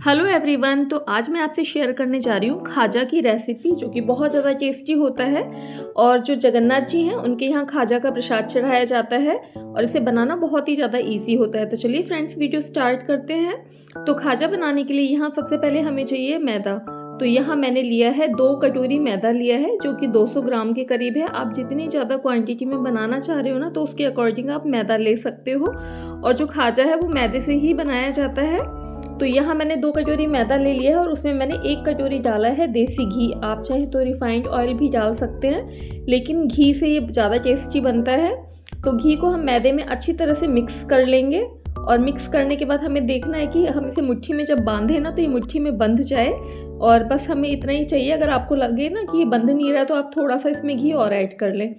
Hello everyone. तो आज मैं आपसे शेयर करने जा रही हूँ खाजा की रेसिपी, जो कि बहुत ज़्यादा टेस्टी होता है और जो जगन्नाथ जी हैं उनके यहाँ खाजा का प्रसाद चढ़ाया जाता है और इसे बनाना बहुत ही ज़्यादा इजी होता है। तो चलिए फ्रेंड्स, वीडियो स्टार्ट करते हैं। तो खाजा बनाने के लिए यहाँ सबसे पहले हमें चाहिए मैदा। तो यहाँ मैंने लिया है 2 कटोरी मैदा लिया है, जो कि 200 ग्राम के करीब है। आप जितनी ज़्यादा क्वांटिटी में बनाना चाह रहे हो ना, तो उसके अकॉर्डिंग आप मैदा ले सकते हो। और जो खाजा है वो मैदे से ही बनाया जाता है। तो यहाँ मैंने 2 कटोरी मैदा ले लिया है और उसमें मैंने 1 कटोरी डाला है देसी घी। आप चाहे तो रिफाइंड ऑयल भी डाल सकते हैं, लेकिन घी से ये ज़्यादा टेस्टी बनता है। तो घी को हम मैदे में अच्छी तरह से मिक्स कर लेंगे और मिक्स करने के बाद हमें देखना है कि हम इसे मुट्ठी में जब बांधे ना, तो ये मुट्ठी में बंध जाए। और बस हमें इतना ही चाहिए। अगर आपको लगे ना कि ये बंध नहीं रहा, तो आप थोड़ा सा इसमें घी और ऐड कर लें।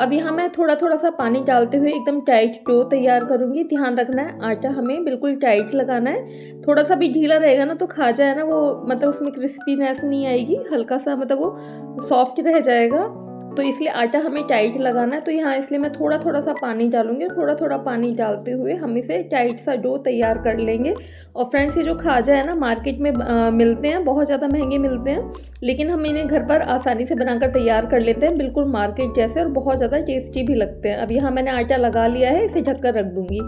अब यहाँ मैं थोड़ा थोड़ा सा पानी डालते हुए एकदम टाइट डो तैयार करूँगी। ध्यान रखना है, आटा हमें बिल्कुल टाइट लगाना है। थोड़ा सा भी ढीला रहेगा ना, तो खाजा है ना वो मतलब उसमें क्रिस्पीनेस नहीं आएगी, हल्का सा मतलब वो सॉफ्ट रह जाएगा। तो इसलिए आटा हमें टाइट लगाना है। तो यहाँ इसलिए मैं थोड़ा थोड़ा सा पानी डालूंगी। थोड़ा थोड़ा पानी डालते हुए हम इसे टाइट सा डो तैयार कर लेंगे। और फ्रेंड्स, ये जो खाजा है ना मार्केट में मिलते हैं, बहुत ज़्यादा महंगे मिलते हैं, लेकिन हम इन्हें घर पर आसानी से बनाकर तैयार कर लेते हैं, बिल्कुल मार्केट जैसे, और बहुत ज़्यादा टेस्टी भी लगते हैं। अब यहाँ मैंने आटा लगा लिया है, इसे ढककर रख दूँगी।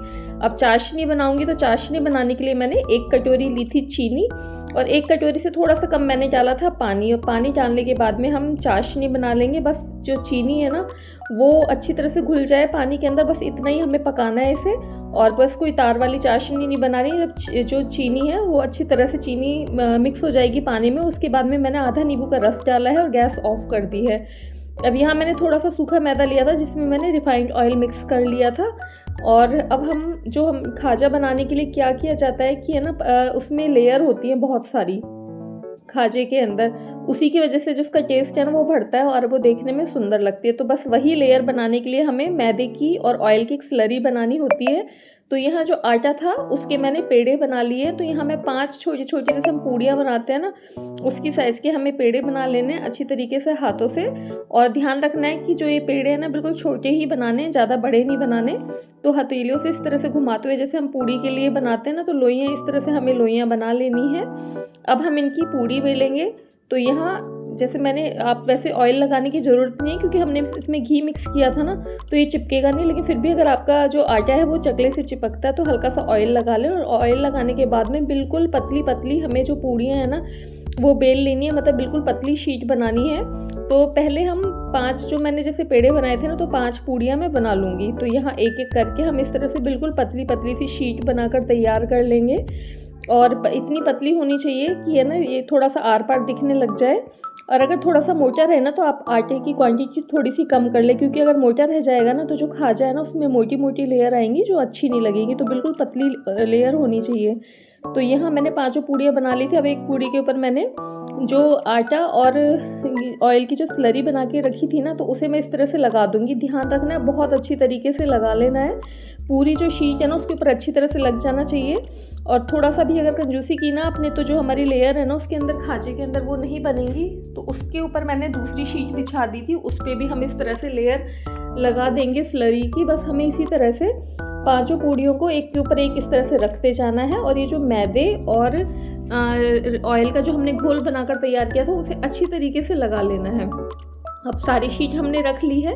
अब चाशनी बनाऊँगी। तो चाशनी बनाने के लिए मैंने 1 कटोरी ली थी चीनी और 1 कटोरी से थोड़ा सा कम मैंने डाला था पानी। और पानी डालने के बाद में हम चाशनी बना लेंगे। बस जो चीनी है ना वो अच्छी तरह से घुल जाए पानी के अंदर, बस इतना ही हमें पकाना है इसे। और बस कोई तार वाली चाशनी नहीं बनानी। जब जो चीनी है वो अच्छी तरह से चीनी मिक्स हो जाएगी पानी में, उसके बाद में मैंने आधा नींबू का रस डाला है और गैस ऑफ कर दी है। अब यहाँ मैंने थोड़ा सा सूखा मैदा लिया था, जिसमें मैंने रिफाइंड ऑयल मिक्स कर लिया था। और अब हम खाजा बनाने के लिए क्या किया जाता है कि है ना, उसमें लेयर होती है बहुत सारी खाजे के अंदर। उसी की वजह से जो उसका टेस्ट है ना वो बढ़ता है और वो देखने में सुंदर लगती है। तो बस वही लेयर बनाने के लिए हमें मैदे की और ऑयल की एक स्लरी बनानी होती है। तो यहाँ जो आटा था उसके मैंने पेड़े बना लिए। तो यहाँ मैं 5 छोटे छोटे, जैसे हम पूड़ियाँ बनाते हैं ना, उसकी साइज़ के हमें पेड़े बना लेने हैं अच्छी तरीके से हाथों से। और ध्यान रखना है कि जो ये पेड़े हैं ना बिल्कुल छोटे ही बनाने हैं, ज़्यादा बड़े नहीं बनाने। तो हथेलियों से इस तरह से घुमाते हुए, जैसे हम पूड़ी के लिए बनाते हैं ना, तो लोइयाँ इस तरह से हमें लोइयाँ बना लेनी है। अब हम इनकी पूड़ी बेलेंगे। तो यहाँ जैसे आप वैसे ऑयल लगाने की ज़रूरत नहीं है, क्योंकि हमने इसमें घी मिक्स किया था ना, तो ये चिपकेगा नहीं। लेकिन फिर भी अगर आपका जो आटा है वो चकले से चिपकता है, तो हल्का सा ऑयल लगा लें। और ऑयल लगाने के बाद में बिल्कुल पतली पतली हमें जो पूड़ियाँ हैं ना वो बेल लेनी है, मतलब बिल्कुल पतली शीट बनानी है। तो पहले हम 5 जो मैंने जैसे पेड़े बनाए थे ना, तो 5 पूड़ियाँ मैं बना लूँगी। तो यहाँ एक एक करके हम इस तरह से बिल्कुल पतली पतली सी शीट बनाकर तैयार कर लेंगे। और इतनी पतली होनी चाहिए कि है ना ये थोड़ा सा आर पार दिखने लग जाए। और अगर थोड़ा सा मोटा रहे ना, तो आप आटे की क्वांटिटी थोड़ी सी कम कर ले, क्योंकि अगर मोटा रह जाएगा ना, तो जो खाजा है ना उसमें मोटी मोटी लेयर आएंगी जो अच्छी नहीं लगेगी। तो बिल्कुल पतली लेयर होनी चाहिए। तो यहाँ मैंने 5 पूड़ियाँ बना ली थी। अब एक पूड़ी के ऊपर मैंने जो आटा और ऑयल की जो स्लरी बना के रखी थी ना, तो उसे मैं इस तरह से लगा दूंगी। ध्यान रखना है, बहुत अच्छी तरीके से लगा लेना है। पूरी जो शीट है ना उसके ऊपर अच्छी तरह से लग जाना चाहिए। और थोड़ा सा भी अगर कंजूसी की ना आपने, तो जो हमारी लेयर है ना उसके अंदर, खाजे के अंदर, वो नहीं बनेंगी। तो उसके ऊपर मैंने दूसरी शीट बिछा दी थी, उस पर भी हम इस तरह से लेयर लगा देंगे स्लरी की। बस हमें इसी तरह से 5 पूड़ियों को एक के ऊपर एक इस तरह से रखते जाना है। और ये जो मैदे और ऑयल का जो हमने घोल बनाकर तैयार किया था, उसे अच्छी तरीके से लगा लेना है। अब सारी शीट हमने रख ली है।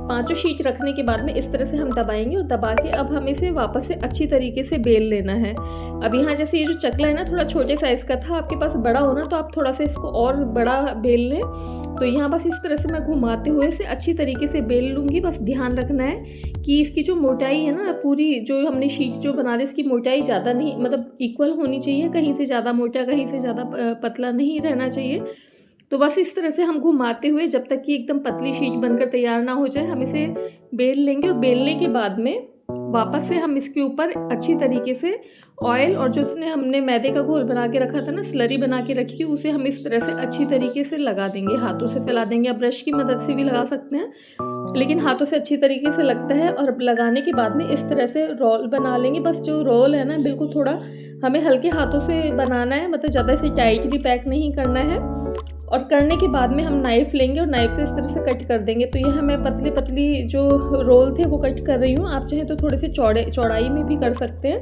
5 शीट रखने के बाद में इस तरह से हम दबाएंगे और दबा के अब हमें इसे वापस से अच्छी तरीके से बेल लेना है। अब यहाँ जैसे ये जो चकला है ना थोड़ा छोटे साइज़ का था, आपके पास बड़ा हो ना, तो आप थोड़ा सा इसको और बड़ा बेल लें। तो यहाँ बस इस तरह से मैं घुमाते हुए इसे अच्छी तरीके से बेल लूँगी। बस ध्यान रखना है कि इसकी जो मोटाई है ना, पूरी जो हमने शीट जो बना रहे इसकी मोटाई ज़्यादा नहीं, मतलब इक्वल होनी चाहिए। कहीं से ज़्यादा मोटा, कहीं से ज़्यादा पतला नहीं रहना चाहिए। तो बस इस तरह से हम घुमाते हुए जब तक कि एकदम पतली शीट बनकर तैयार ना हो जाए, हम इसे बेल लेंगे। और बेलने के बाद में वापस से हम इसके ऊपर अच्छी तरीके से ऑयल और जो उसने हमने मैदे का घोल बना के रखा था ना, स्लरी बना के रखी थी, उसे हम इस तरह से अच्छी तरीके से लगा देंगे, हाथों से फैला देंगे। आप ब्रश की मदद से भी लगा सकते हैं, लेकिन हाथों से अच्छी तरीके से लगता है। और लगाने के बाद में इस तरह से रोल बना लेंगे। बस जो रोल है ना बिल्कुल थोड़ा हमें हल्के हाथों से बनाना है, मतलब ज़्यादा इसे टाइटली पैक नहीं करना है। और करने के बाद में हम नाइफ़ लेंगे और नाइफ़ से इस तरह से कट कर देंगे। तो यह मैं पतली पतली जो रोल थे वो कट कर रही हूँ। आप चाहें तो थोड़े से चौड़ाई में भी कर सकते हैं।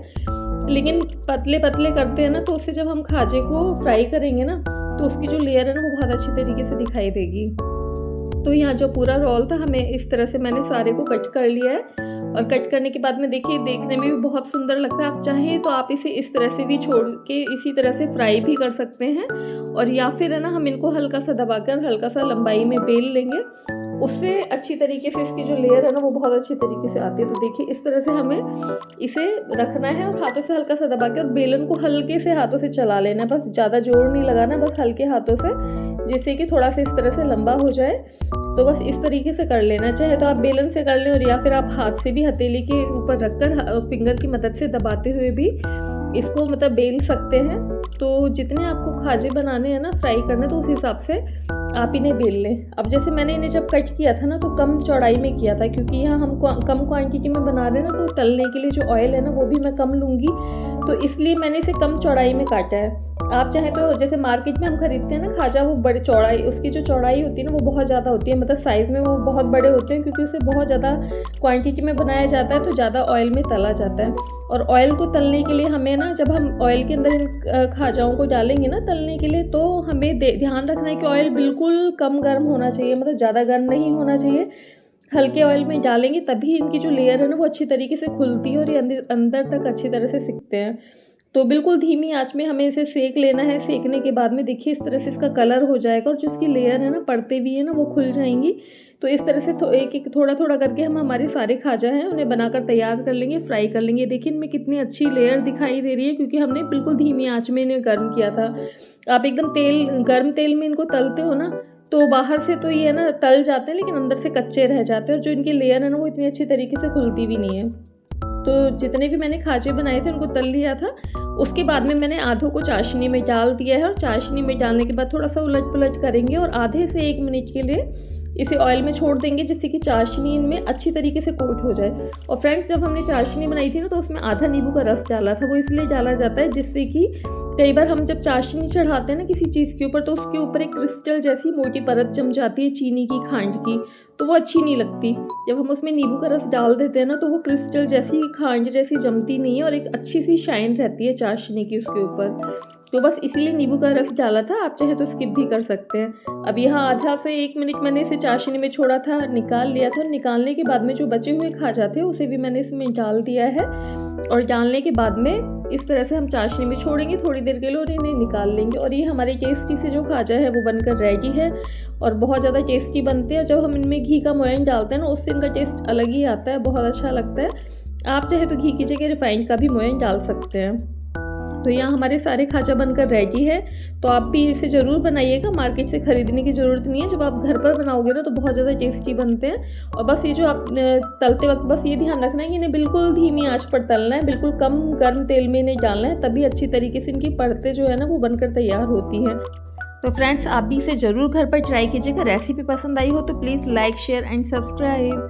लेकिन पतले पतले करते हैं ना, तो उससे जब हम खाजे को फ्राई करेंगे ना, तो उसकी जो लेयर है ना वो बहुत अच्छी तरीके से दिखाई देगी। तो यहाँ जो पूरा रोल था, हमें इस तरह से मैंने सारे को कट कर लिया है। और कट करने के बाद में देखिए देखने में भी बहुत सुंदर लगता है। आप चाहें तो आप इसे इस तरह से भी छोड़ के इसी तरह से फ्राई भी कर सकते हैं, और या फिर है ना हम इनको हल्का सा दबाकर हल्का सा लंबाई में बेल लेंगे, उससे अच्छी तरीके से इसकी जो लेयर है ना वो बहुत अच्छी तरीके से आती है। तो देखिए इस तरह से हमें इसे रखना है और हाथों से हल्का सा दबा के और बेलन को हल्के से हाथों से चला लेना है, बस ज़्यादा जोर नहीं लगाना, बस हल्के हाथों से, जिससे कि थोड़ा सा इस तरह से लंबा हो जाए। तो बस इस तरीके से कर लेना, चाहे तो आप बेलन से कर लें और या फिर आप हाथ से भी हथेली के ऊपर रखकर फिंगर की मदद से दबाते हुए भी इसको मतलब बेल सकते हैं। तो जितने आपको खाजे बनाने हैं ना, फ्राई करने, तो उस हिसाब से आप इन्हें बेल लें। अब जैसे मैंने इन्हें जब कट किया था ना, तो कम चौड़ाई में किया था, क्योंकि यहाँ हम कम क्वांटिटी में बना रहे हैं ना, तो तलने के लिए जो ऑयल है ना वो भी मैं कम लूँगी, तो इसलिए मैंने इसे कम चौड़ाई में काटा है। आप चाहे तो जैसे मार्केट में हम खरीदते हैं ना खाजा, वो बड़े चौड़ाई, उसकी जो चौड़ाई होती है ना वो बहुत ज़्यादा होती है, मतलब साइज़ में वो बहुत बड़े होते हैं, क्योंकि उसे बहुत ज़्यादा क्वांटिटी में बनाया जाता है, तो ज़्यादा ऑयल में तला जाता है। और ऑयल को तलने के लिए हमें ना, जब हम ऑयल के अंदर इन खाजाओं को डालेंगे ना तलने के लिए, तो हमें ध्यान रखना है कि ऑयल बिल्कुल कम गर्म होना चाहिए, मतलब ज़्यादा गर्म नहीं होना चाहिए। हल्के ऑयल में डालेंगे तभी इनकी जो लेयर है ना वो अच्छी तरीके से खुलती है और ये अंदर तक अच्छी तरह से सिकते हैं। तो बिल्कुल धीमी आंच में हमें इसे सेक लेना है। सेकने के बाद में देखिए इस तरह से इसका कलर हो जाएगा और जो इसकी लेयर है ना पड़ते भी है ना वो खुल जाएंगी। तो इस तरह से एक एक थोड़ा थोड़ा करके हम हमारे सारे खाजा हैं उन्हें बनाकर तैयार कर लेंगे, फ्राई कर लेंगे। देखिए इनमें कितनी अच्छी लेयर दिखाई दे रही है, क्योंकि हमने बिल्कुल धीमी आंच में इन्हें गर्म किया था। आप एकदम गर्म तेल में इनको तलते हो ना, तो बाहर से तो ये है ना तल जाते हैं, लेकिन अंदर से कच्चे रह जाते हैं और जो इनकी लेयर है ना वो इतनी अच्छी तरीके से खुलती भी नहीं है। तो जितने भी मैंने खाजे बनाए थे उनको तल लिया था। उसके बाद में मैंने आधों को चाशनी में डाल दिया है, और चाशनी में डालने के बाद थोड़ा सा उलट पुलट करेंगे और आधे से 1 मिनट के लिए इसे ऑयल में छोड़ देंगे, जिससे कि चाशनी इनमें अच्छी तरीके से कोट हो जाए। और फ्रेंड्स, जब हमने चाशनी बनाई थी ना, तो उसमें आधा नींबू का रस डाला था। वो इसलिए डाला जाता है जिससे कि कई बार हम जब चाशनी चढ़ाते हैं ना किसी चीज़ के ऊपर, तो उसके ऊपर एक क्रिस्टल जैसी मोटी परत जम जाती है चीनी की, खांड की, तो वो अच्छी नहीं लगती। जब हम उसमें नींबू का रस डाल देते हैं ना, तो वो क्रिस्टल जैसी, खांड जैसी जमती नहीं है और एक अच्छी सी शाइन रहती है चाशनी की उसके ऊपर। तो बस इसलिए नींबू का रस डाला था, आप चाहे तो स्किप भी कर सकते हैं। अब यहाँ आधा से 1 मिनट मैंने इसे चाशनी में छोड़ा था, निकाल लिया था। निकालने के बाद में जो बचे हुए खाजा थे उसे भी मैंने इसमें डाल दिया है, और डालने के बाद में इस तरह से हम चाशनी में छोड़ेंगे थोड़ी देर के लिए और इन्हें निकाल लेंगे। और ये हमारे टेस्टी से जो खाजा है वो बनकर रेडी है और बहुत ज़्यादा टेस्टी बनते हैं। जब हम इनमें घी का मोयन डालते हैं ना, उससे इनका टेस्ट अलग ही आता है, बहुत अच्छा लगता है। आप चाहे तो घी की जगह रिफाइंड का भी मोयन डाल सकते हैं। तो यहाँ हमारे सारे खाजा बनकर रेडी है, तो आप भी इसे ज़रूर बनाइएगा। मार्केट से ख़रीदने की ज़रूरत नहीं है, जब आप घर पर बनाओगे ना तो बहुत ज़्यादा टेस्टी बनते हैं। और बस ये जो आप तलते वक्त बस ये ध्यान रखना है कि इन्हें बिल्कुल धीमी आंच पर तलना है, बिल्कुल कम गर्म तेल में इन्हें डालना है, तभी अच्छी तरीके से इनकी परतें जो है ना वो बनकर तैयार होती हैं। तो फ्रेंड्स, आप भी इसे ज़रूर घर पर ट्राई कीजिएगा। रेसिपी पसंद आई हो तो please like, share and subscribe.